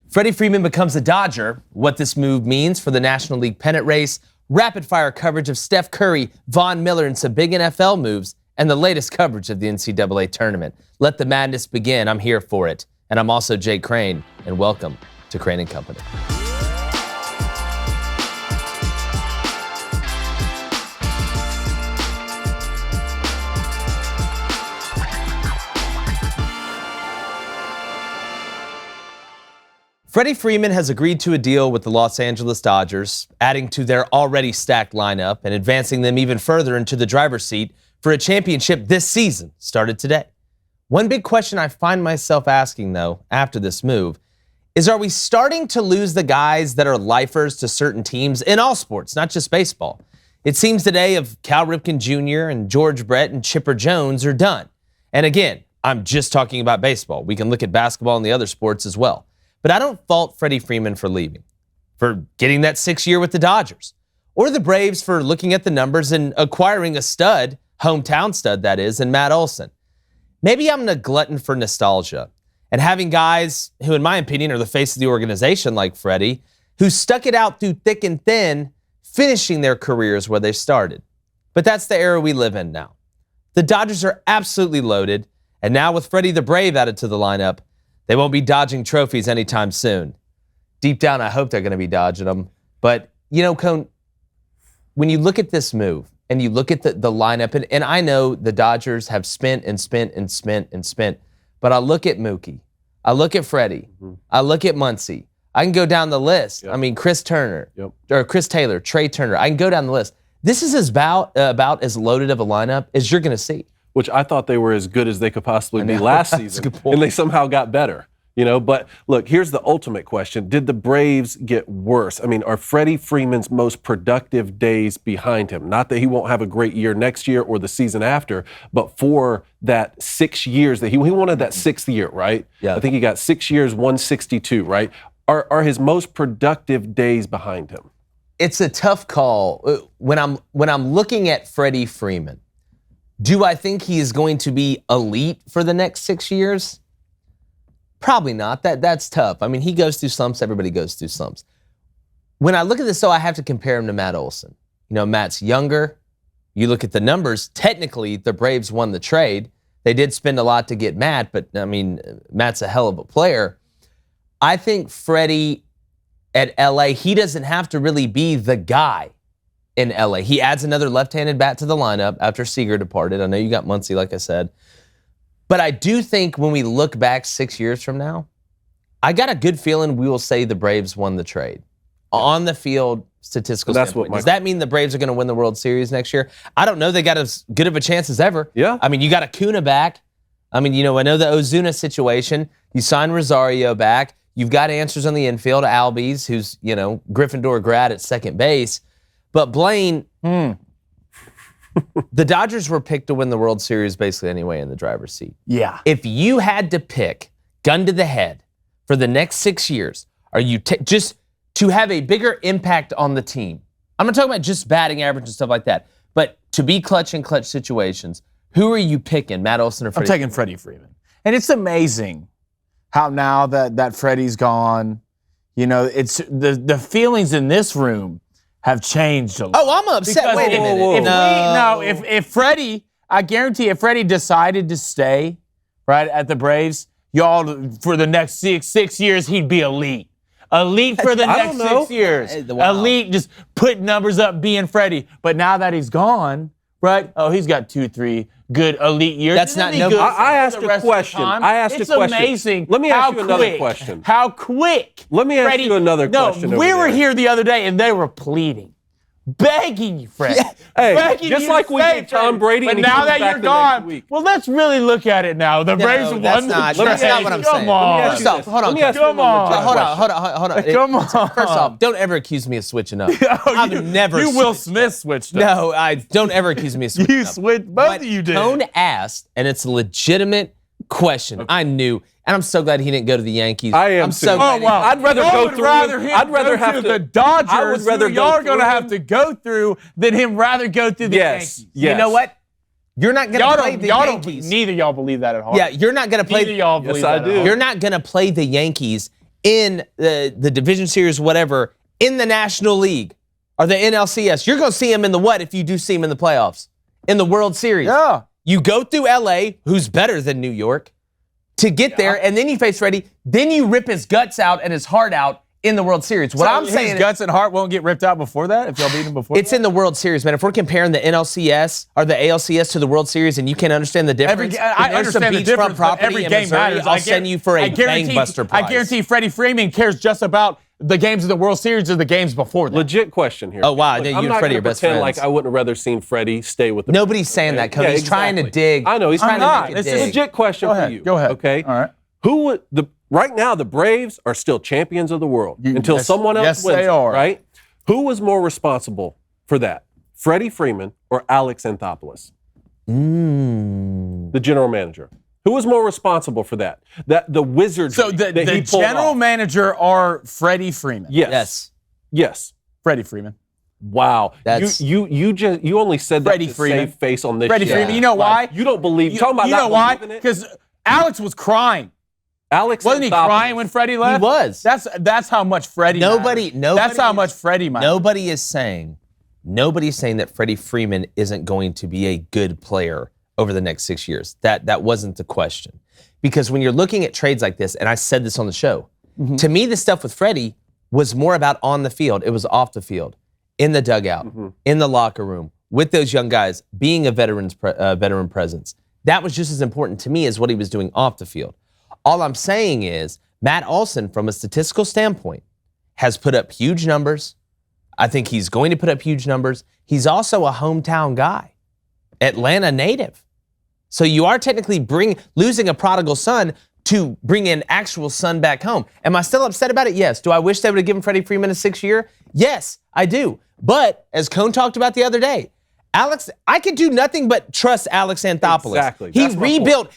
Freddie Freeman becomes a Dodger, what this move means for the National League pennant race, rapid-fire coverage of Steph Curry, Von Miller, and some big NFL moves, and the latest coverage of the NCAA tournament. Let the madness begin. I'm here for it. And I'm also Jake Crain, and welcome to Crain & Company. Freddie Freeman has agreed to a deal with the Los Angeles Dodgers, adding to their already stacked lineup and advancing them even further into the driver's seat for a championship this season started today. One big question I find myself asking, though, after this move is, are we starting to lose the guys that are lifers to certain teams in all sports, not just baseball? It seems today of Cal Ripken Jr. and George Brett and Chipper Jones are done. And again, I'm just talking about baseball. We can look at basketball and the other sports as well. But I don't fault Freddie Freeman for leaving, for getting that 6th year with the Dodgers, or the Braves for looking at the numbers and acquiring a stud, hometown stud that is, in Matt Olson. Maybe I'm a glutton for nostalgia and having guys who, in my opinion, are the face of the organization like Freddie, who stuck it out through thick and thin, finishing their careers where they started. But that's the era we live in now. The Dodgers are absolutely loaded, and now with Freddie the Brave added to the lineup, they won't be dodging trophies anytime soon. Deep down, I hope they're going to be dodging them. But, you know, Cone, when you look at this move and you look at the lineup, and I know the Dodgers have spent, but I look at Mookie, I look at Freddie, I look at Muncy. I can go down the list. Yep. I mean, Chris Taylor, Trey Turner. I can go down the list. This is about as loaded of a lineup as you're going to see. Which I thought they were as good as they could possibly be last season, and they somehow got better. You know, but look, here's the ultimate question. Did the Braves get worse? I mean, are Freddie Freeman's most productive days behind him? Not that he won't have a great year next year or the season after, but for that 6 years that he wanted that 6th year, right? Yeah. I think he got 6 years, 162, right? Are his most productive days behind him? It's a tough call. When I'm looking at Freddie Freeman, do I think he is going to be elite for the next 6 years? Probably not. That's tough. I mean, he goes through slumps. Everybody goes through slumps. When I look at this, though, I have to compare him to Matt Olson. You know, Matt's younger. You look at the numbers. Technically, the Braves won the trade. They did spend a lot to get Matt, but, I mean, Matt's a hell of a player. I think Freddie at L.A., he doesn't have to really be the guy in L.A. He adds another left-handed bat to the lineup after Seager departed. I know you got Muncy, like I said. But I do think when we look back 6 years from now, I got a good feeling we will say the Braves won the trade. Yeah. On the field, statistical standpoint. Does that mean the Braves are going to win the World Series next year? I don't know. They got as good of a chance as ever. Yeah. I mean, you got Acuna back. I mean, you know, I know the Ozuna situation. You signed Rosario back. You've got answers on the infield. Albies, who's, you know, Gryffindor grad at second base. But Blaine, the Dodgers were picked to win the World Series basically anyway in the driver's seat. Yeah. If you had to pick, gun to the head, for the next 6 years, are you just to have a bigger impact on the team? I'm not talking about just batting average and stuff like that, but to be clutch in clutch situations, who are you picking, Matt Olson or Freddie? I'm taking Freddie Freeman. And it's amazing how now that Freddie's gone, you know, it's the feelings in this room have changed a lot. Oh, I'm upset. Because Wait a minute. If Freddie, I guarantee if Freddie decided to stay, right, at the Braves, y'all, for the next six years, he'd be elite. Elite for the next 6 years. Wow. Elite, just put numbers up being Freddie. But now that he's gone, right, he's got 2-3 good elite years. That's not no. I asked a question. It's amazing. Let me ask you another question. How quick. Let me ask you another question. No, we were here the other day and they were pleading, begging you, Fred. Yeah. Hey, just like we did Tom Brady. But now that you're gone, well, let's really look at it now. The Braves won the trade. That's not what I'm saying. Come on. First off, hold on. Come on. Come on. First off, don't ever accuse me of switching up. I've never. You Will Smith switched up. No, I don't ever accuse me of switching up. You switched. Both of you did. Cone asked, and it's a legitimate question. Okay. I knew, and I'm so glad he didn't go to the Yankees. I am so glad. Well, I'd rather go through. I'd rather have the Dodgers. I would rather y'all are going to have to go through than him rather go through the Yankees. Yes. You know what? You're not going to play the Yankees. Neither y'all believe that at heart. Yeah, you're not going to play. Neither y'all believe that. Yes, I do. You're not going to play the Yankees in the division series, whatever, in the National League or the NLCS. You're going to see him in the what if you do see him in the playoffs? In the World Series. Yeah. You go through LA, who's better than New York, to get there, and then you face Freddie. Then you rip his guts out and his heart out in the World Series. What I'm saying, his guts and heart won't get ripped out before that if y'all beat him before. It's in the World Series, man. If we're comparing the NLCS or the ALCS to the World Series, and you can't understand the difference, I understand the difference. But every game matters. I'll send you for a bangbuster prize. I guarantee Freddie Freeman cares just about the games of the World Series or the games before that. Legit question here. Oh, wow. Look, You I'm and not Freddie going are to best pretend friends. like I wouldn't have rather seen Freddie stay with the Nobody's saying that, Cody. He's trying to dig. I know. He's trying to make it This dig. is Legit question for you. Go ahead. Okay? All right. Who would right now the Braves are still champions of the world until yes, someone else yes, wins they it, are. right? Who was more responsible for that? Freddie Freeman or Alex Anthopoulos? The general manager. Who was more responsible for that? That the wizardry So the general manager are Freddie Freeman. Yes. Freddie Freeman. Wow. That's you only said that Freddie to Freeman. save face on this Freddie show. Freeman. You know why? Like, you don't believe. Talking about you know not why? believing it. Because Alex was crying. Alex Wasn't he Anthopoulos. crying when Freddie left? He was. That's how much Freddie Nobody. That's how much Freddie mattered. Nobody's saying that Freddie Freeman isn't going to be a good player over the next 6 years. That wasn't the question. Because when you're looking at trades like this, and I said this on the show, to me the stuff with Freddie was more about on the field. It was off the field, in the dugout, in the locker room, with those young guys, being a veteran presence. That was just as important to me as what he was doing off the field. All I'm saying is Matt Olson, from a statistical standpoint, has put up huge numbers. I think he's going to put up huge numbers. He's also a hometown guy, Atlanta native. So you are technically losing a prodigal son to bring an actual son back home. Am I still upset about it? Yes. Do I wish they would have given Freddie Freeman a 6 year? Yes, I do. But as Cone talked about the other day, I could do nothing but trust Alex Anthopoulos. Exactly. He rebuilt.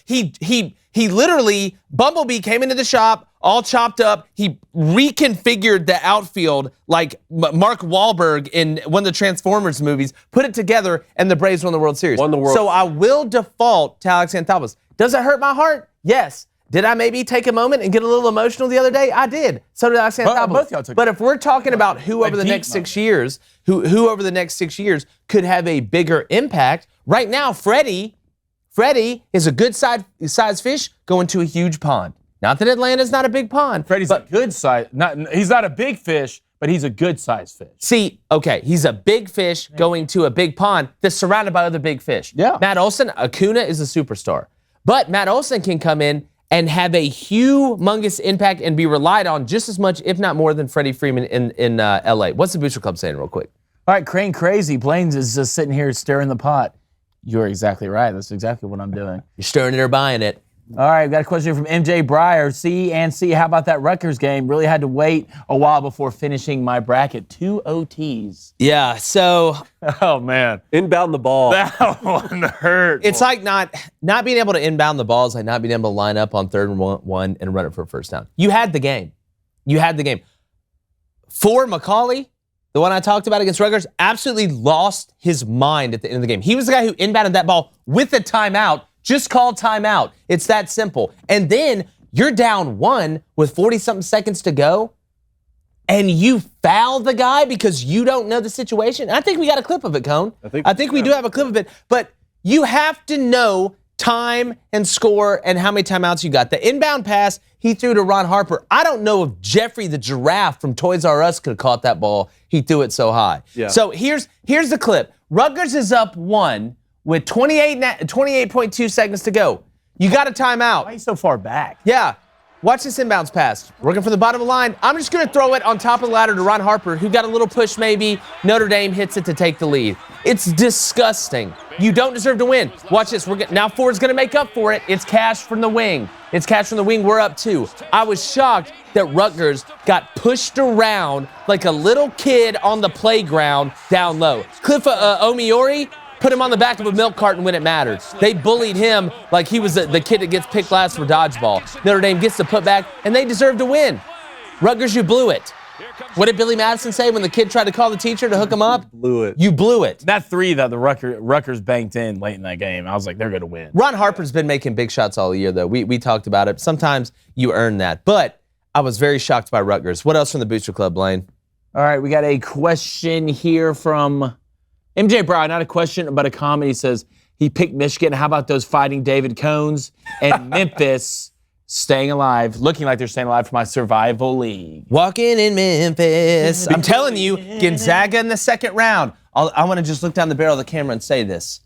He literally, Bumblebee came into the shop, all chopped up. He reconfigured the outfield like Mark Wahlberg in one of the Transformers movies, put it together, and the Braves won the World Series. So I will default to Alex Anthopoulos. Does it hurt my heart? Yes. Did I maybe take a moment and get a little emotional the other day? I did. So did Alex Anthopoulos. But if we're talking about who over the next 6 years, who over the next 6 years could have a bigger impact, right now, Freddie is a good size fish going to a huge pond. Not that Atlanta's not a big pond. Freddie's a good size. He's not a big fish, but he's a good size fish. See, okay, he's a big fish going to a big pond that's surrounded by other big fish. Yeah. Matt Olson, Acuna is a superstar. But Matt Olson can come in and have a humongous impact and be relied on just as much, if not more, than Freddie Freeman in LA. What's the Booster Club saying real quick? All right, Crain crazy. Blaines is just sitting here stirring the pot. You're exactly right. That's exactly what I'm doing. You're stirring it or buying it. All right, we've got a question from MJ Breyer. C, how about that Rutgers game? Really had to wait a while before finishing my bracket. 2 OTs. Yeah, so... Oh, man. Inbound the ball. That one hurt. It's like not being able to inbound the ball is like not being able to line up on 3rd and 1 and run it for a first down. You had the game. For McCauley, the one I talked about against Rutgers, absolutely lost his mind at the end of the game. He was the guy who inbounded that ball with a timeout. Just call timeout. It's that simple. And then you're down 1 with 40-something seconds to go, and you foul the guy because you don't know the situation. I think we got a clip of it, Cone. I think we do have a clip of it. But you have to know time and score and how many timeouts you got. The inbound pass he threw to Ron Harper. I don't know if Jeffrey the giraffe from Toys R Us could have caught that ball. He threw it so high. Yeah. So here's the clip. Rutgers is up 1 with 28.2 seconds to go. You got a timeout. Why are you so far back? Yeah. Watch this inbounds pass. Working from the bottom of the line. I'm just going to throw it on top of the ladder to Ron Harper, who got a little push maybe. Notre Dame hits it to take the lead. It's disgusting. You don't deserve to win. Watch this. Now Ford's going to make up for it. It's cash from the wing. We're up 2. I was shocked that Rutgers got pushed around like a little kid on the playground down low. Cliff Omiori put him on the back of a milk carton when it mattered. They bullied him like he was the kid that gets picked last for dodgeball. Notre Dame gets the putback, and they deserve to win. Rutgers, you blew it. What did Billy Madison say when the kid tried to call the teacher to hook him up? You blew it. That 3 that the Rutgers banked in late in that game, I was like, they're going to win. Ron Harper's been making big shots all year, though. We talked about it. Sometimes you earn that. But I was very shocked by Rutgers. What else from the Booster Club, Blaine? All right, we got a question here from MJ Brown. Not a question, but a comment. He says he picked Michigan. How about those Fighting David Cones and Memphis staying alive, looking like they're staying alive for my survival league? Walking in Memphis. I'm telling you, Gonzaga in the second round. I want to just look down the barrel of the camera and say this.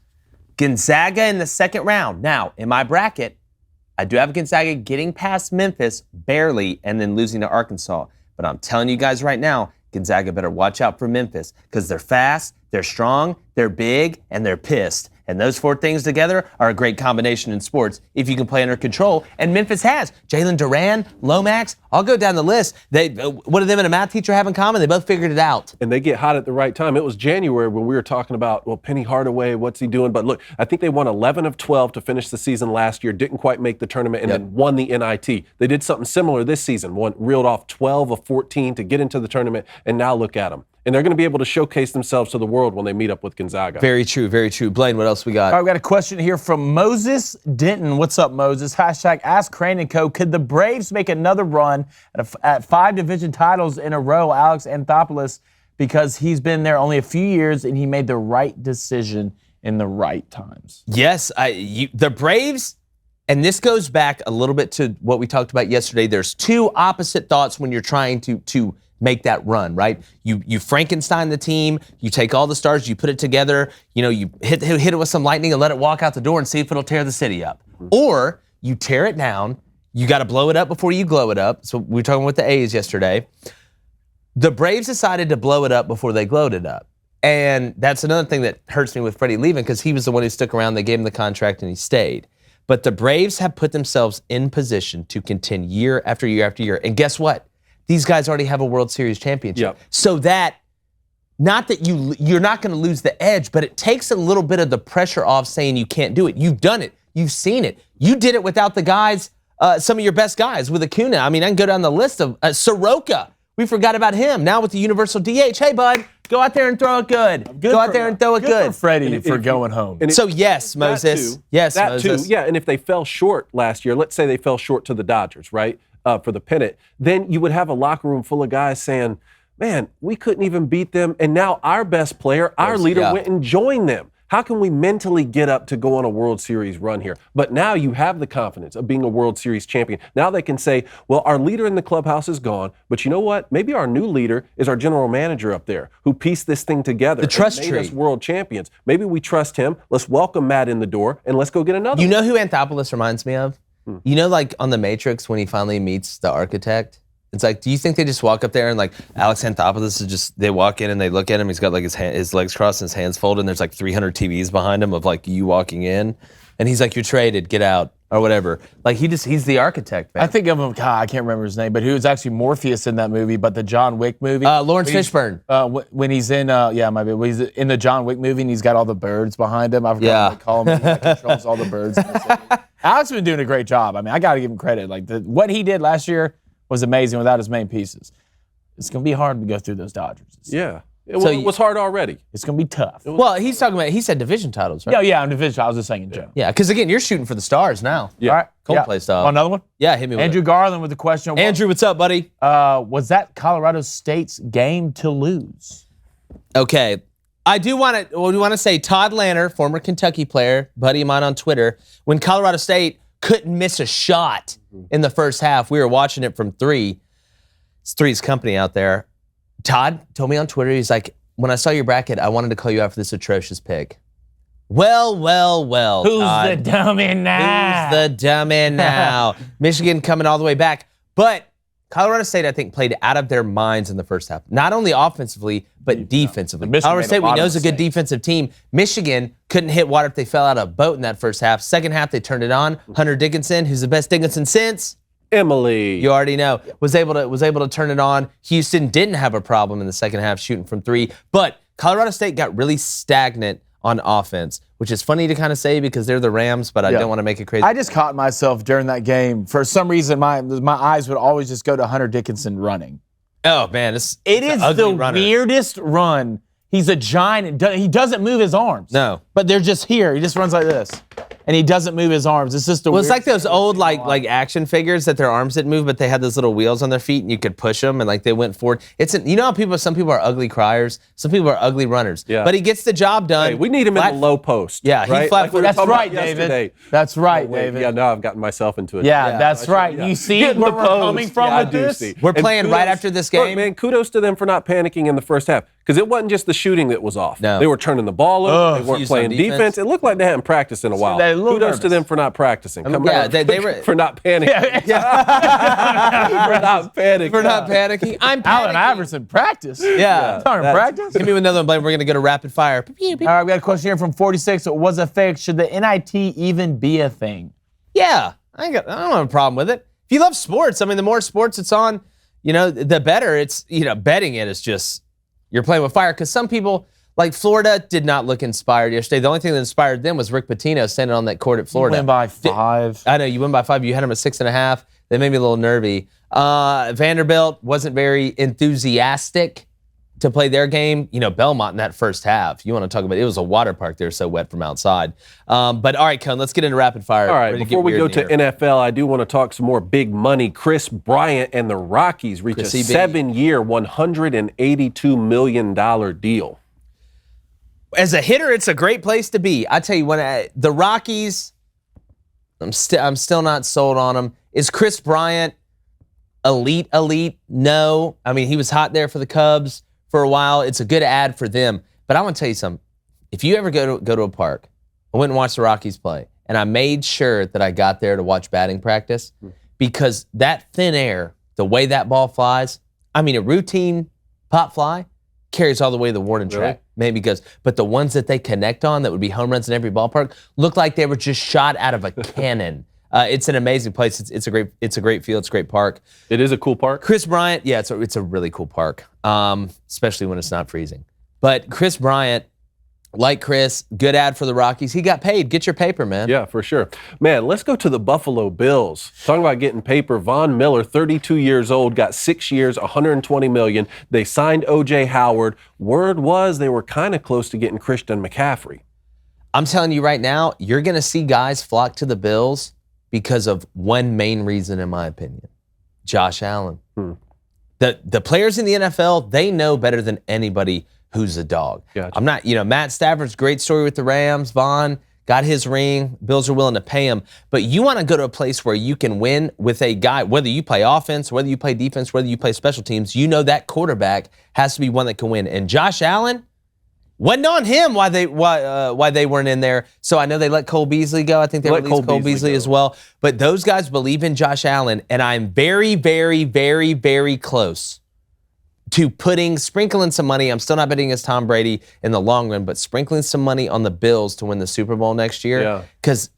Gonzaga in the second round. Now, in my bracket, I do have Gonzaga getting past Memphis barely and then losing to Arkansas. But I'm telling you guys right now, Gonzaga better watch out for Memphis because they're fast, they're strong, they're big, and they're pissed. And those four things together are a great combination in sports if you can play under control. And Memphis has. Jalen Duran, Lomax, I'll go down the list. What do them and a math teacher have in common? They both figured it out. And they get hot at the right time. It was January when we were talking about, well, Penny Hardaway, what's he doing? But look, I think they won 11 of 12 to finish the season last year, didn't quite make the tournament, and then won the NIT. They did something similar this season, reeled off 12 of 14 to get into the tournament, and now look at them. And they're going to be able to showcase themselves to the world when they meet up with Gonzaga. Very true, very true. Blaine, what else we got? All right, we got a question here from Moses Denton. What's up, Moses? Hashtag Ask Crain and Co. Could the Braves make another run at 5 division titles in a row, Alex Anthopoulos, because he's been there only a few years and he made the right decision in the right times? Yes, the Braves, and this goes back a little bit to what we talked about yesterday. There's two opposite thoughts when you're trying to make that run, right? You Frankenstein the team, you take all the stars, you put it together, you hit it with some lightning and let it walk out the door and see if it'll tear the city up. Or you tear it down, you got to blow it up before you glow it up. So we were talking with the A's yesterday. The Braves decided to blow it up before they glowed it up. And that's another thing that hurts me with Freddie leaving because he was the one who stuck around. They gave him the contract and he stayed. But the Braves have put themselves in position to contend year after year after year. And guess what? These guys already have a World Series championship. Yep. So that, not that you're not going to lose the edge, but it takes a little bit of the pressure off saying you can't do it. You've done it. You've seen it. You did it without the guys, some of your best guys with Acuna. I mean, I can go down the list of Soroka. We forgot about him. Now with the universal DH. Hey, bud, go out there and throw it good. Go out there and throw it good. For Freddie for going home. So yes, Moses. Yes, Moses. Too. Yeah, and if they fell short last year, let's say they fell short to the Dodgers, right? For the pennant, then you would have a locker room full of guys saying, man, we couldn't even beat them. And now our best player, our leader went and joined them. How can we mentally get up to go on a World Series run here? But now you have the confidence of being a World Series champion. Now they can say, well, our leader in the clubhouse is gone, but you know what? Maybe our new leader is our general manager up there who pieced this thing together. The trust and tree. made us world champions. Maybe we trust him. Let's welcome Matt in the door and let's go get another You know who Anthopoulos reminds me of? You know, like on The Matrix when he finally meets the architect? It's like, do you think they just walk up there and like Alex Anthopoulos is just, they walk in and they look at him, he's got like his legs crossed and his hands folded and there's like 300 TVs behind him of like you walking in and he's like, you're traded, get out or whatever. Like he's the architect, man. I think of him, God, I can't remember his name, but he was actually Morpheus in that movie, but the John Wick movie. Lawrence Fishburne. When he's in, when he's in the John Wick movie and he's got all the birds behind him. I forgot what they call him. He like, controls all the birds. Alex has been doing a great job. I mean, I got to give him credit. Like what he did last year was amazing without his main pieces. It's going to be hard to go through those Dodgers. Yeah. It was hard already. It's going to be tough. Well, he said division titles, right? Yeah, division. I was just saying in general. Yeah, because again, you're shooting for the stars now. Yeah. All right. Coldplay style. Want another one? Yeah, hit me with Andrew Garland with the question. Andrew, what's up, buddy? Was that Colorado State's game to lose? Okay. I do want to say Todd Lanner, former Kentucky player, buddy of mine on Twitter, when Colorado State couldn't miss a shot in the first half, we were watching it from 3. It's 3's company out there. Todd told me on Twitter, he's like, when I saw your bracket, I wanted to call you out for this atrocious pick. Well, Who's Todd. the dummy now? Who's the dummy now? Michigan coming all the way back. But Colorado State, I think, played out of their minds in the first half. Not only offensively, but defensively. Colorado State, we know, is a good defensive team. Michigan couldn't hit water if they fell out of a boat in that first half. Second half, they turned it on. Hunter Dickinson, who's the best Dickinson since? Emily. You already know. Was able to turn it on. Houston didn't have a problem in the second half shooting from 3. But Colorado State got really stagnant on offense, which is funny to kind of say because they're the Rams, but I don't want to make it crazy. I just caught myself during that game. For some reason, my eyes would always just go to Hunter Dickinson running. Oh, man. It is the runner. weirdest run. He's a giant. He doesn't move his arms. No. But they're just here. He just runs like this. and he doesn't move his arms. It's just a Well, it's weird like those old like action figures that their arms didn't move, but they had those little wheels on their feet, and you could push them, and like they went forward. You know how some people are ugly criers, some people are ugly runners. Yeah. But he gets the job done. Hey, we need him in the low post. Yeah, he right? flat-footed. That's right, David. That's right, David. Yeah, now I've gotten myself into it. Yeah, that's right. You see where we're coming from with this? We're playing right after this game. Look, man, kudos to them for not panicking in the first half. Because it wasn't just the shooting that was off. No. They were turning the ball over. They weren't playing defense. It looked like they hadn't practiced in a while. Kudos to them for not practicing. They were for not panicking. For not panicking. For not panicking. I'm panicking. Allen Iverson practice. Yeah. Practice. Give me another one, Blaine. We're going to go to rapid fire. All right, we got a question here from 46. Was a fake. Should the NIT even be a thing? Yeah, I don't have a problem with it. If you love sports, I mean, the more sports it's on, the better. It's, betting it is just, you're playing with fire. Because some people, like Florida, did not look inspired yesterday. The only thing that inspired them was Rick Pitino standing on that court at Florida. You win by 5. I know, you win by 5. You had them at 6.5. They made me a little nervy. Vanderbilt wasn't very enthusiastic to play their game. Belmont in that first half, you want to talk about it was a water park. They're so wet from outside. But all right, Cone, let's get into rapid fire. All right, before we go to NFL, I do want to talk some more big money. Chris Bryant and the Rockies reach a 7-year, $182 million deal. As a hitter, it's a great place to be. I tell you, the Rockies, I'm still not sold on them. Is Chris Bryant elite? No. I mean, he was hot there for the Cubs for a while. It's a good ad for them. But I want to tell you something. If you ever go to a park, I went and watched the Rockies play, and I made sure that I got there to watch batting practice because that thin air, the way that ball flies, I mean, a routine pop fly carries all the way to the warning track. Maybe goes, but the ones that they connect on that would be home runs in every ballpark look like they were just shot out of a cannon. It's an amazing place. It's a great field. It's a great park. It is a cool park. Chris Bryant, yeah, it's a really cool park, especially when it's not freezing. But Chris Bryant, like Chris, good ad for the Rockies. He got paid. Get your paper, man. Yeah, for sure. Man, let's go to the Buffalo Bills. Talking about getting paper, Von Miller, 32 years old, got 6 years, $120 million. They signed O.J. Howard. Word was they were kind of close to getting Christian McCaffrey. I'm telling you right now, you're going to see guys flock to the Bills because of one main reason, in my opinion. Josh Allen. The players in the NFL, they know better than anybody who's a dog. Gotcha. I'm not, Matt Stafford's great story with the Rams. Vaughn got his ring. Bills are willing to pay him. But you want to go to a place where you can win with a guy, whether you play offense, whether you play defense, whether you play special teams, that quarterback has to be one that can win. And Josh Allen, wasn't on him why they weren't in there. So I know they let Cole Beasley go. I think they released Cole Beasley as well. But those guys believe in Josh Allen, and I'm very, very, very, very close to sprinkling some money. I'm still not betting against Tom Brady in the long run, but sprinkling some money on the Bills to win the Super Bowl next year. Because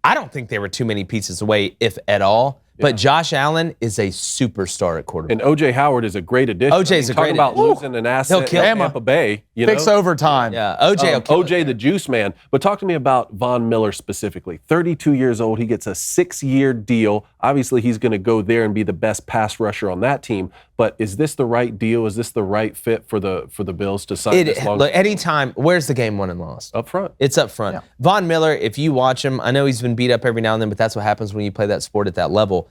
I don't think they were too many pieces away, if at all. But Josh Allen is a superstar at quarterback. And O.J. Howard is a great addition. O.J.'s a great addition. Talking about losing an asset in Tampa Bay. Fix overtime. Yeah, O.J. the juice man. But talk to me about Von Miller specifically. 32 years old. He gets a 6-year deal. Obviously, he's going to go there and be the best pass rusher on that team. But is this the right deal? Is this the right fit for the Bills to sign this long? Look, anytime, where's the game won and lost? Up front. It's up front. Yeah. Von Miller, if you watch him, I know he's been beat up every now and then, but that's what happens when you play that sport at that level.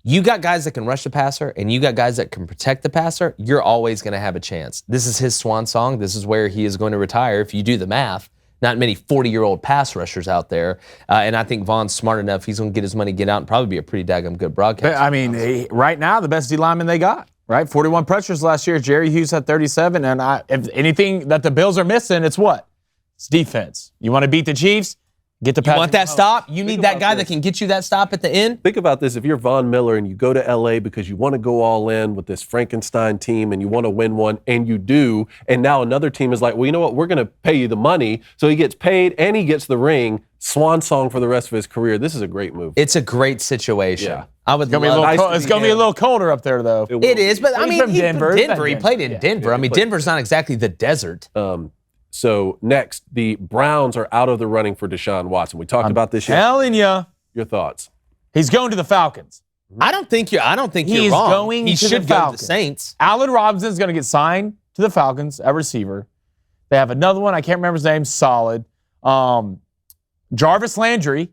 You got guys that can rush the passer, and you got guys that can protect the passer, you're always going to have a chance. This is his swan song. This is where he is going to retire if you do the math. Not many 40-year-old pass rushers out there. And I think Von's smart enough. He's going to get his money, get out, and probably be a pretty daggum good broadcaster. I mean, right now, the best D lineman they got, right? 41 pressures last year. Jerry Hughes had 37. And if anything that the Bills are missing, it's what? It's defense. You want to beat the Chiefs? Get the You want that stop? You need that guy that can get you that stop at the end? Think about this. If you're Von Miller and you go to L.A. because you want to go all in with this Frankenstein team and you want to win one, and you do, and now another team is like, well, you know what? We're going to pay you the money. So he gets paid and he gets the ring. Swan song for the rest of his career. This is a great move. It's a great situation. Yeah. I would love it's going to be a little colder up there, though. It is, but I mean, from Denver. He played in Denver. I mean, Denver's not exactly the desert. So next, the Browns are out of the running for Deshaun Watson. We talked about this yesterday. Telling you. Your thoughts? He's going to the Falcons. I don't think you're wrong. He's going he to should the go Falcons. to the Saints. Allen Robinson's going to get signed to the Falcons at receiver. They have another one. I can't remember his name. Solid. Jarvis Landry,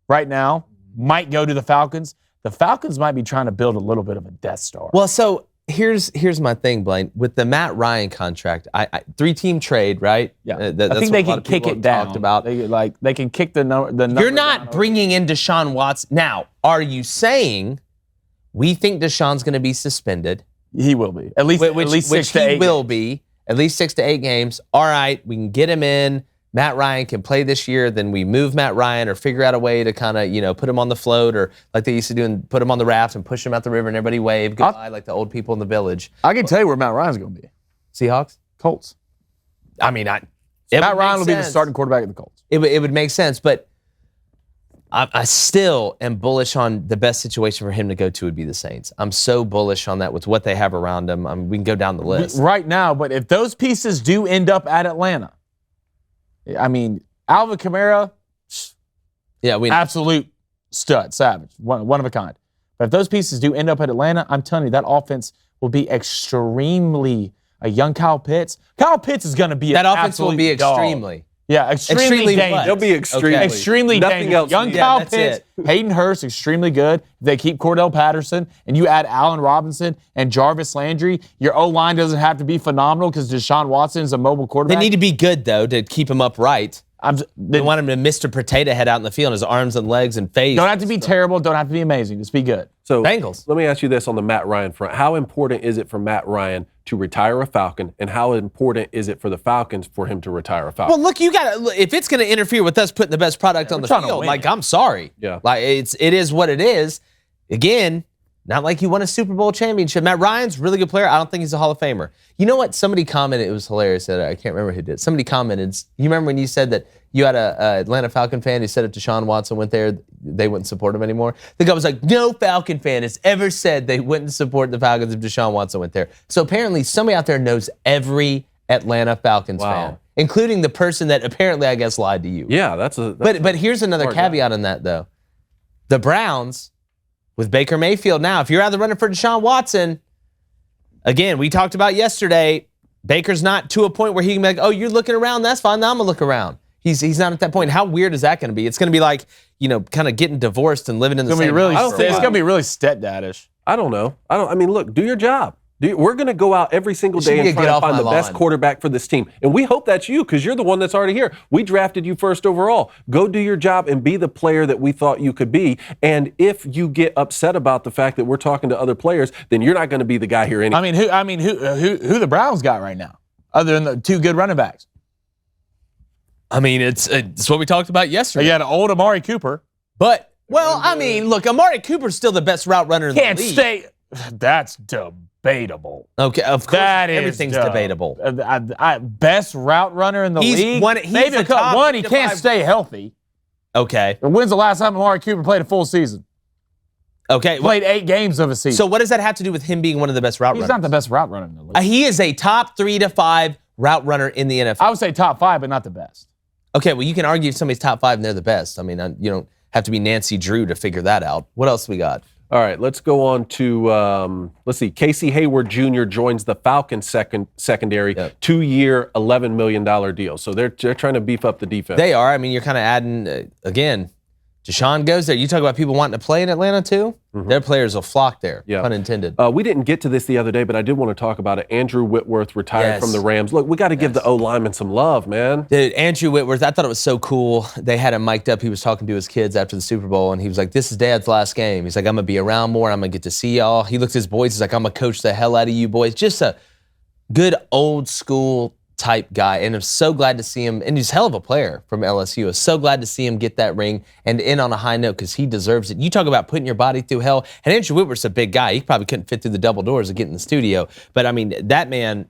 right now, might go to the Falcons. The Falcons might be trying to build a little bit of a Death Star. Well, so here's my thing, Blaine. With the Matt Ryan contract, I 3-team trade, right? Yeah, I think they can kick it down. Talked about. They can kick the number. You're not bringing in Deshaun Watson now. Are you saying we think Deshaun's going to be suspended? He will be at least 6 to 8. He will be at least 6 to 8 games. All right, we can get him in. Matt Ryan can play this year, then we move Matt Ryan or figure out a way to kind of, put him on the float or like they used to do and put him on the raft and push him out the river and everybody wave goodbye like the old people in the village. I can tell you where Matt Ryan's going to be. Seahawks? Colts. I mean, Matt Ryan will be the starting quarterback of the Colts. It would make sense, but I still am bullish on the best situation for him to go to would be the Saints. I'm so bullish on that with what they have around him. We can go down the list. Right now, but if those pieces do end up at Atlanta, I mean, Alvin Kamara, absolute stud, savage, one of a kind. But if those pieces do end up at Atlanta, I'm telling you, that offense will be extremely a young Kyle Pitts. Kyle Pitts is going to be that offense will be extremely. Dog. Yeah, extremely dangerous. They'll be extremely. Okay. Extremely Nothing dangerous. else. Young Kyle Pitts, Hayden Hurst, extremely good. If they keep Cordell Patterson, and you add Allen Robinson and Jarvis Landry, your O-line doesn't have to be phenomenal because Deshaun Watson is a mobile quarterback. They need to be good, though, to keep him upright. They want him to Mr. Potato Head out in the field, his arms and legs and face. Don't have to be terrible. Don't have to be amazing. Just be good. So, Bengals. Let me ask you this on the Matt Ryan front. How important is it for Matt Ryan to retire a Falcon, and how important is it for the Falcons for him to retire a Falcon? Well, look, if it's going to interfere with us putting the best product on the field, I'm sorry. Yeah. Like, it is what it is. Again, not like you won a Super Bowl championship. Matt Ryan's a really good player. I don't think he's a Hall of Famer. You know what? Somebody commented. It was hilarious. I can't remember who did. Somebody commented. You remember when you said that you had a Atlanta Falcon fan who said if Deshaun Watson went there, they wouldn't support him anymore? The guy was like, no Falcon fan has ever said they wouldn't support the Falcons if Deshaun Watson went there. So apparently somebody out there knows every Atlanta Falcons fan, including the person that apparently, I guess, lied to you. Yeah, But here's another caveat on that, though. The Browns, with Baker Mayfield now, if you're out of the running for Deshaun Watson, again, we talked about yesterday, Baker's not to a point where he can be like, oh, you're looking around, that's fine, now I'm going to look around. He's not at that point. How weird is that going to be? It's going to be like, kind of getting divorced and living in the same house. It's going to be really stepdadish. I don't know. I mean, look, do your job. We're going to go out every single day and try to find the best quarterback for this team. And we hope that's you because you're the one that's already here. We drafted you first overall. Go do your job and be the player that we thought you could be. And if you get upset about the fact that we're talking to other players, then you're not going to be the guy here anymore. I mean, who the Browns got right now, other than the 2 good running backs? I mean, it's what we talked about yesterday. You had an old Amari Cooper. But, look, Amari Cooper's still the best route runner in the league. Can't stay. That's debatable. Okay, of course. Everything's debatable. Best route runner in the league? Maybe he can't stay healthy. Okay. When's the last time Amari Cooper played a full season? Okay. Played 8 games of a season. So what does that have to do with him being one of the best route runners? He's not the best route runner in the league. He is a top 3 to 5 route runner in the NFL. I would say top 5, but not the best. Okay, well, you can argue if somebody's top 5 and they're the best. I mean, you don't have to be Nancy Drew to figure that out. What else we got? All right, let's go on to, let's see, Casey Hayward Jr. joins the Falcons secondary, 2-year, $11 million deal. So they're trying to beef up the defense. They are. I mean, you're kind of adding, again, Deshaun goes there. You talk about people wanting to play in Atlanta too? Mm-hmm. Their players will flock there, pun intended. We didn't get to this the other day, but I did want to talk about it. Andrew Whitworth retired from the Rams. Look, we got to give the O-lineman some love, man. Dude, Andrew Whitworth, I thought it was so cool. They had him mic'd up. He was talking to his kids after the Super Bowl, and he was like, this is Dad's last game. He's like, I'm going to be around more. I'm going to get to see y'all. He looked at his boys. He's like, I'm going to coach the hell out of you boys. Just a good old school type guy, and I'm so glad to see him, and he's a hell of a player from LSU. I'm so glad to see him get that ring and end on a high note because he deserves it. You talk about putting your body through hell, and Andrew Whitworth's a big guy. He probably couldn't fit through the double doors to get in the studio, but I mean, that man,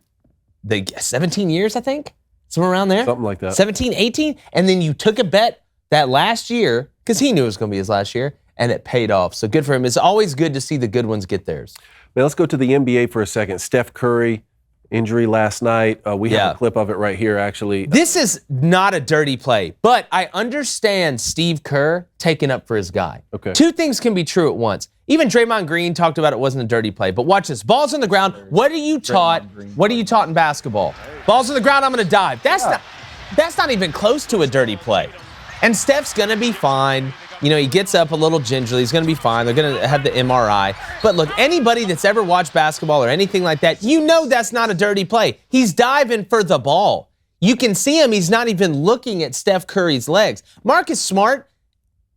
17 years, I think? Somewhere around there? Something like that. 17, 18? And then you took a bet that last year, because he knew it was going to be his last year, and it paid off. So good for him. It's always good to see the good ones get theirs. Now let's go to the NBA for a second. Steph Curry, injury last night. We have a clip of it right here, actually. This is not a dirty play, but I understand Steve Kerr taking up for his guy. Okay. 2 things can be true at once. Even Draymond Green talked about it wasn't a dirty play. But watch this. Ball's on the ground. What are you taught? What are you taught in basketball? Ball's on the ground, I'm going to dive. That's not even close to a dirty play. And Steph's going to be fine. You know, he gets up a little gingerly. He's going to be fine. They're going to have the MRI. But look, anybody that's ever watched basketball or anything like that, you know that's not a dirty play. He's diving for the ball. You can see him. He's not even looking at Steph Curry's legs. Marcus Smart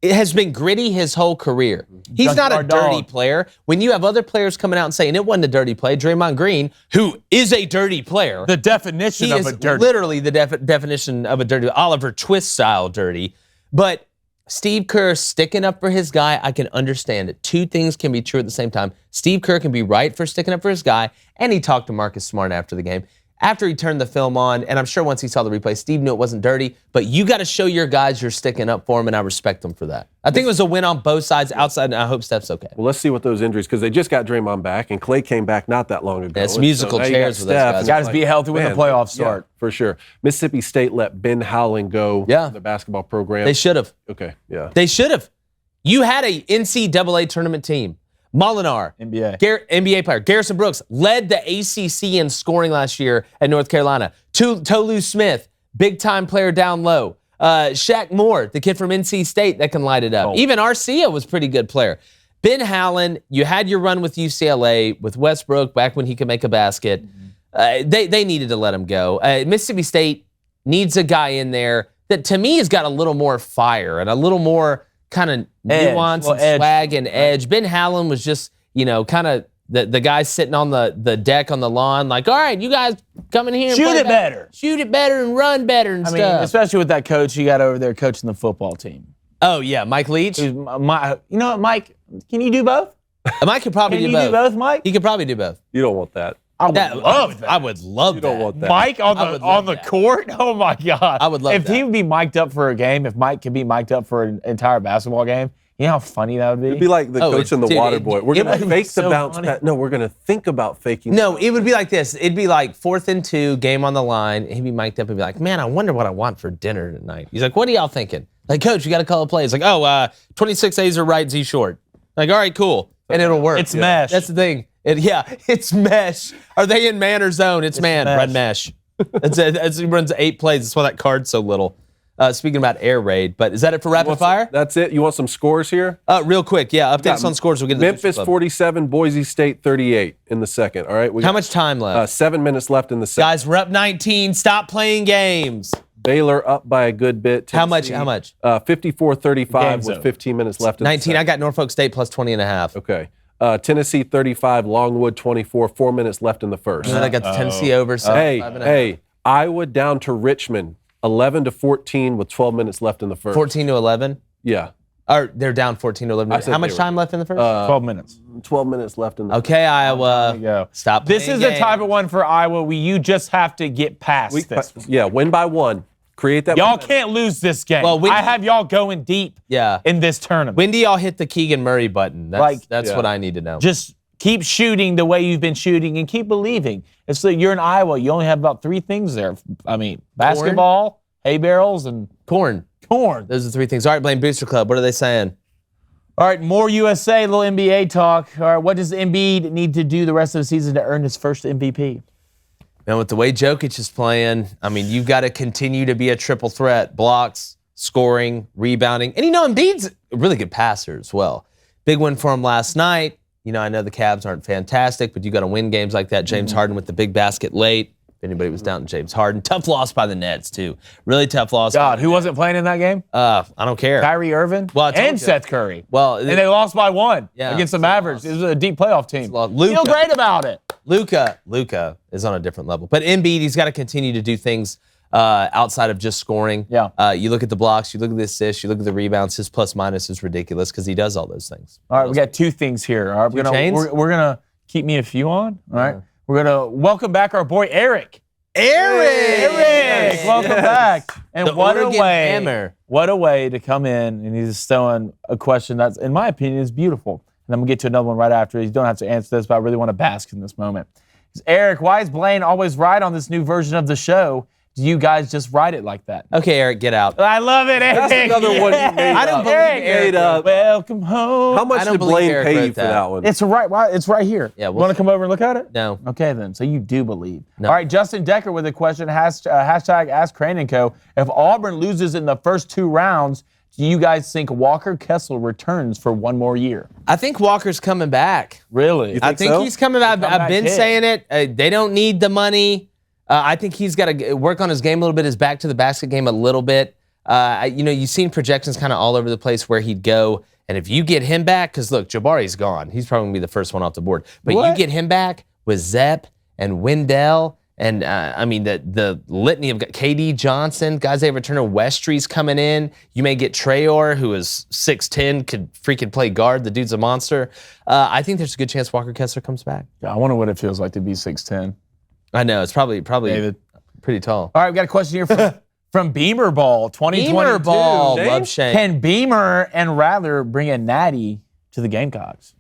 has been gritty his whole career. He's not a dirty player. When you have other players coming out and saying it wasn't a dirty play, Draymond Green, who is a dirty player. The definition of a dirty. Literally the definition of a dirty, Oliver Twist style dirty. But Steve Kerr sticking up for his guy, I can understand it. Two things can be true at the same time. Steve Kerr can be right for sticking up for his guy, and he talked to Marcus Smart after the game. After he turned the film on, and I'm sure once he saw the replay, Steve knew it wasn't dirty, but you got to show your guys you're sticking up for them, and I respect them for that. I think it was a win on both sides, outside, and I hope Steph's okay. Well, let's see what those injuries, because they just got Draymond back, and Clay came back not that long ago. Yeah, it's musical chairs with those guys. Got to be healthy when the playoffs start. Yeah, for sure. Mississippi State let Ben Howland go from the basketball program. They should have. Okay, yeah. They should have. You had a NCAA tournament team. Molinar, NBA player. Garrison Brooks led the ACC in scoring last year at North Carolina. Tolu Smith, big-time player down low. Shaq Moore, the kid from NC State that can light it up. Even Arcia was a pretty good player. Ben Howland, you had your run with UCLA, with Westbrook back when he could make a basket. They needed to let him go. Mississippi State needs a guy in there that, to me, has got a little more fire and a little more kind of nuance and swag and edge. Ben Howland was just, you know, kind of the guy sitting on the deck on the lawn, like, all right, you guys come in here and shoot it better. Shoot it better and run better and stuff. I mean, especially with that coach you got over there coaching the football team. Oh, yeah, Mike Leach. You know what, Mike, can you do both? Mike could probably do both. Can you do both, Mike? He could probably do both. You don't want that. I would love that. I would love you that. Don't want that. Mike on the court? Oh, my God. I would love that. If he would be mic'd up for a game, if Mike could be mic'd up for an entire basketball game, you know how funny that would be? It'd be like the coach in the water boy. We're going to fake the bounce pass. No, we're going to think about faking. No, it would be like this. It'd be like 4th and 2, game on the line. He'd be mic'd up and be like, man, I wonder what I want for dinner tonight. He's like, what are y'all thinking? Like, coach, you got to call a play. He's like, 26 A's are right, Z short. Like, all right, cool. And it'll work. It's mesh. That's the thing. It's mesh. Are they in man or zone? It's man. Mesh. Red mesh. He runs 8 plays. That's why that card's so little. Speaking about air raid, but is that it for rapid fire? That's it. You want some scores here? Real quick, updates on scores. We'll get into Memphis 47, Boise State 38 in the second. All right. How much time left? 7 minutes left in the second. Guys, we're up 19. Stop playing games. Baylor up by a good bit. Tennessee, how much? 54-35 with 15 minutes left in 19. the second. I got Norfolk State plus 20.5. Okay. Tennessee 35, Longwood 24, 4 minutes left in the first. And then I got the Tennessee over. Hey, Iowa down to Richmond, 11-14 with 12 minutes left in the first. 14-11? Yeah. Or they're down 14-11. How much time left in the first? 12 minutes. 12 minutes left in the Okay, Iowa. There you go. Stop This playing is the games. type of one for Iowa where you just have to get past this. Yeah, win by 1. Create that. Y'all can't lose this game. Well, I have y'all going deep in this tournament. When do y'all hit the Keegan Murray button? That's what I need to know. Just keep shooting the way you've been shooting and keep believing. It's like you're in Iowa. You only have about 3 things there. I mean, basketball, hay barrels, and corn. Those are 3 things. All right, Blaine Booster Club. What are they saying? All right, more USA, a little NBA talk. All right, what does Embiid need to do the rest of the season to earn his first MVP? Man, with the way Jokic is playing, I mean, you've got to continue to be a triple threat. Blocks, scoring, rebounding. And, Embiid's a really good passer as well. Big win for him last night. I know the Cavs aren't fantastic, but you got to win games like that. James Harden with the big basket late. If anybody was doubting James Harden. Tough loss by the Nets, too. Really tough loss. God, who wasn't playing in that game? I don't care. Kyrie Irving and Seth Curry. Well, and they lost by 1 against the Mavericks. It was a deep playoff team. Feel great about it. Luka is on a different level. But Embiid, he's got to continue to do things outside of just scoring. Yeah. You look at the blocks, you look at the assists, you look at the rebounds. His plus minus is ridiculous because he does all those things. All right, we got 2 things here. All right, we're gonna keep me a few on. All right, we're gonna welcome back our boy Eric. Eric, welcome back. And what a way! Hammer. What a way to come in, and he's throwing a question that's, in my opinion, is beautiful. And I'm gonna get to another one right after. You don't have to answer this, but I really want to bask in this moment. Eric, why is Blaine always right on this new version of the show? do you guys just write it like that? Okay, Eric, get out. I love it, Eric. That's another one you made I don't up. believe Eric, Eric. welcome home. How much I don't did believe Blaine Eric pay wrote you for that. that one? It's right here. Yeah, we'll Want to see. come over and look at it? No. Okay, then. So you do believe. No. All right, Justin Decker with a question. Hashtag Ask Crain & Co. If Auburn loses in the first 2 rounds, do you guys think Walker Kessler returns for 1 more year? I think Walker's coming back. Really? I think so? he's coming back. I've been saying it. They don't need the money. I think he's got to work on his game a little bit, his back to the basket game a little bit. You've seen projections kind of all over the place where he'd go. And if you get him back, because look, Jabari's gone. He's probably going to be the first one off the board. But you get him back with Zepp and Wendell and, the litany of KD Johnson, guys they return. Westry's coming in. You may get Traore, who is 6'10", could freaking play guard. The dude's a monster. I think there's a good chance Walker Kessler comes back. Yeah, I wonder what it feels like to be 6'10". I know. It's probably David. pretty tall. All right, we got a question here from Beamer Ball 2022. Beamer Ball. Shane? Love Shane. Can Beamer and Rather bring a natty to the Gamecocks?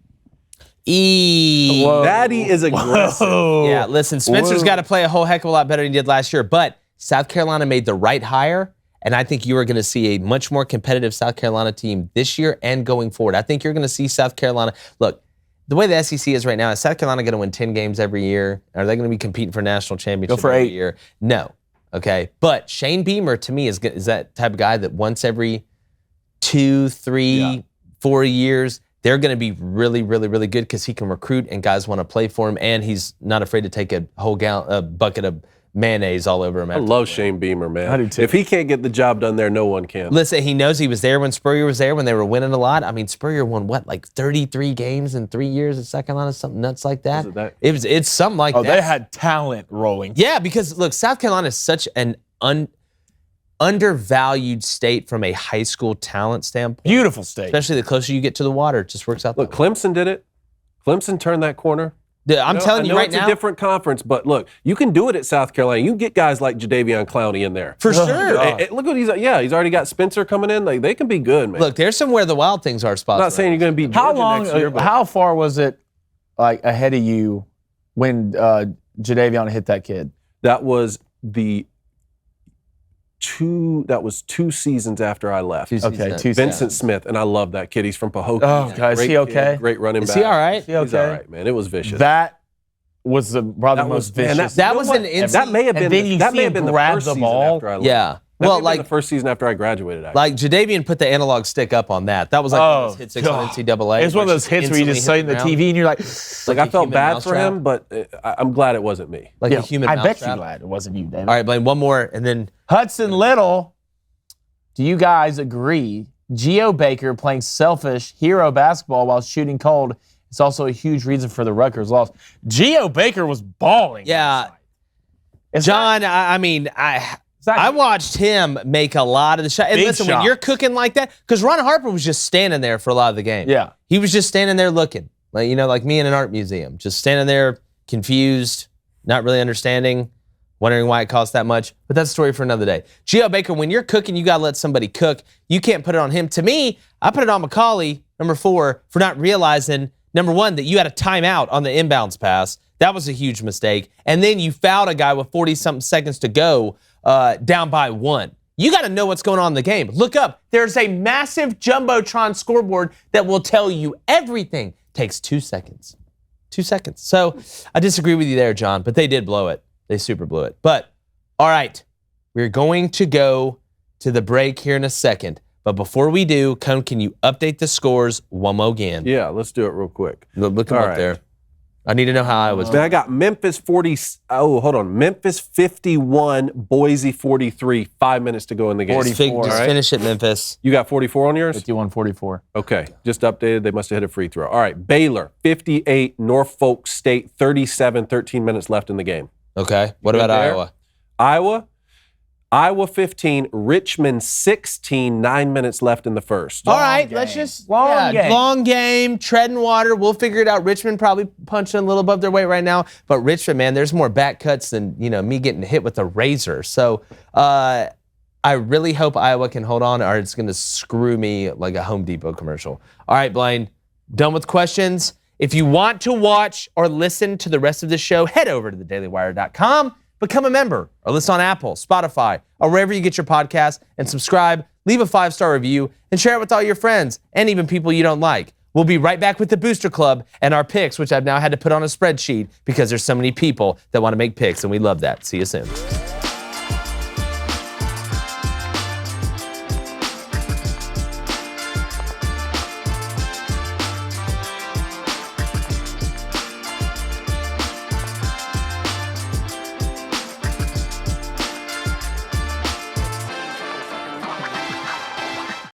Whoa. Daddy is aggressive. Yeah, listen, Spencer's got to play a whole heck of a lot better than he did last year, but South Carolina made the right hire, and I think you are going to see a much more competitive South Carolina team this year and going forward. I think you're going to see South Carolina. Look, the way the SEC is right now, is South Carolina going to win 10 games every year? Are they going to be competing for national championship every year? No. Okay. But Shane Beamer, to me, is that type of guy that once every 2, 3, 4 years, they're going to be really, really, really good because he can recruit and guys want to play for him, and he's not afraid to take a whole bucket of mayonnaise all over him. I love Shane Beamer, man. I do too. If he can't get the job done there, no one can. Listen, he knows he was there when Spurrier was there, when they were winning a lot. I mean, Spurrier won, 33 games in 3 years at South Carolina, something nuts like that. Was it that? It's something like that. Oh, they had talent rolling. Yeah, because, look, South Carolina is such an undervalued state from a high school talent standpoint. Beautiful state. Especially the closer you get to the water, it just works out. Look, Clemson did it. Clemson turned that corner. I'm telling you right it's now. a different conference, but look, you can do it at South Carolina. You can get guys like Jadeveon Clowney in there. For sure. Look what he's already got Spencer coming in. Like, they can be good, man. Look, there's somewhere the wild things are spots. I'm not saying you're going to beat Georgia next year, but How far was it like ahead of you when Jadeveon hit that kid? that was 2 seasons after I left. Okay, 2 Vincent Smith, and I love that kid. He's from Pahokee. Oh, God, is Great he okay? kid, great running back. Is he all right? He okay? He's all right, man. It was vicious. That was probably the most man, vicious. That was an insane. That may have And been. then you That see may have him been the grab first the season ball. after I left. Yeah. That Well, may have been the first season after I graduated. Actually. like Jadeveon put the analog stick up on that. That was like one of those hit six on NCAA. It's one of those hits where you just say in the TV and you're like, Like, I felt bad for him, but I'm glad it wasn't me. like a human I bet mousetrap. you're glad it wasn't you, David. All right, Blaine, one more, and then Hudson Little, do you guys agree? Geo Baker playing selfish hero basketball while shooting cold is also a huge reason for the Rutgers loss. Geo Baker was balling. yeah, It's John. I watched him make a lot of the shots. And Big listen, when shots. you're cooking like that, because Ron Harper was just standing there for a lot of the game. Yeah. He was just standing there looking, like me in an art museum, just standing there confused, not really understanding, wondering why it costs that much. But that's a story for another day. Geo Baker, when you're cooking, you got to let somebody cook. You can't put it on him. To me, I put it on Macaulay, number 4, for not realizing, number 1, that you had a timeout on the inbounds pass. That was a huge mistake. And then you fouled a guy with 40-something seconds to go down by 1. You got to know what's going on in the game. Look up. There's a massive Jumbotron scoreboard that will tell you everything. Takes 2 seconds. 2 seconds. So I disagree with you there, John, but they did blow it. They super blew it. But, all right, we're going to go to the break here in a second. But before we do, Cone, can you update the scores one more again? Yeah, let's do it real quick. Look them All up right. there. I need to know how I was. Then I got Memphis 40. Oh, hold on. Memphis 51, Boise 43. 5 minutes to go in the game. Just All right. finish it, Memphis. You got 44 on yours? 51-44. Okay, just updated. They must have hit a free throw. All right, Baylor 58, Norfolk State 37. 13 minutes left in the game. Okay. What Good about there? Iowa? Iowa 15, Richmond 16. 9 minutes left in the first. All right, game. let's just Long long game. game, treading water. We'll figure it out. Richmond probably punching a little above their weight right now, but Richmond, man, there's more back cuts than me getting hit with a razor. So I really hope Iowa can hold on, or it's going to screw me like a Home Depot commercial. All right, Blaine, done with questions. If you want to watch or listen to the rest of the show, head over to thedailywire.com. Become a member or listen on Apple, Spotify, or wherever you get your podcasts, and subscribe, leave a 5-star review, and share it with all your friends and even people you don't like. We'll be right back with the Booster Club and our picks, which I've now had to put on a spreadsheet because there's so many people that want to make picks, and we love that. See you soon.